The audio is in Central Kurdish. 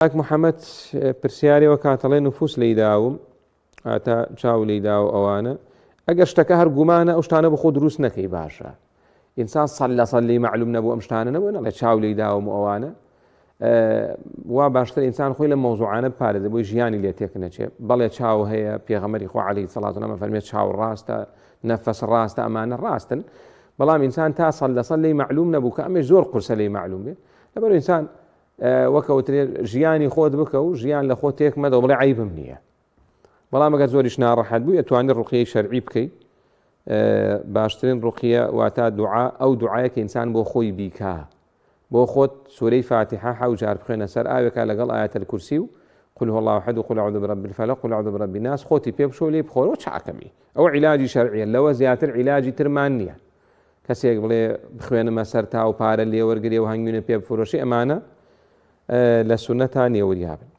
محەممەد پرسیارەوە کاتەڵێ نفوس لەیداوم ئاتا چاو لەیدا و ئەوانە ئەگەر شتەکە هەر گومانە ئەو شتانە بخۆ دروست نەکەی باشە ئینسان سەل لێ معلوم نەبوو ئەم شتانە نەبوو نەڵێ چاو لەیداوم و ئەوانە وا باشتر ئینسان خۆی لە مەوزوعانە بپارێزێ بۆی ژیانی لێ تێک نەچێ بەڵێ چاو هەیە پێغەمبەری خوا عەلەیهی سەڵات و سەلام فەرمێ چاو ڕاستە نەفەس ڕاستە ئەمانە ڕاستن بەڵام ئینسان تا سەل لێ معلوم نەبوو کە ئەمێ زۆر قورسە لێ معلوم بێ لەبەر ئینسان وەکەوترێ ژیانی خۆت بکە و ژیان لە خۆت تێک مەدە بڵێ عیبم نییە بەڵام ئەگەر زۆریش ناڕەحەت بوو ئەتوانێت ڕوقیەی شەرعی بکەیت باشترین ڕوقیە واتە دوعا ئەو دوعایە کە ئینسان بۆ خۆی بیکا بۆ خۆت سورەی فاتحە حەوت جار بخوێنە سەر ئاوێکە لەگەڵ ئایەتە الکورسی و قل هو الله احد وقل اعوذ برب الفلق قل اعوذ برب الناس خۆتی پێ بشۆ لێ بخۆرەوە چاکەمی ئەو عیلاجی شەرعیە لەوە زیاتر عیلاجی ترمان نییە کەسێک بڵێ بخوێنمە سەر تا و پارە لێوەرگری و هەنگوێنە پێ بفرۆشی ئەمانە لە سونەتان نێوریابن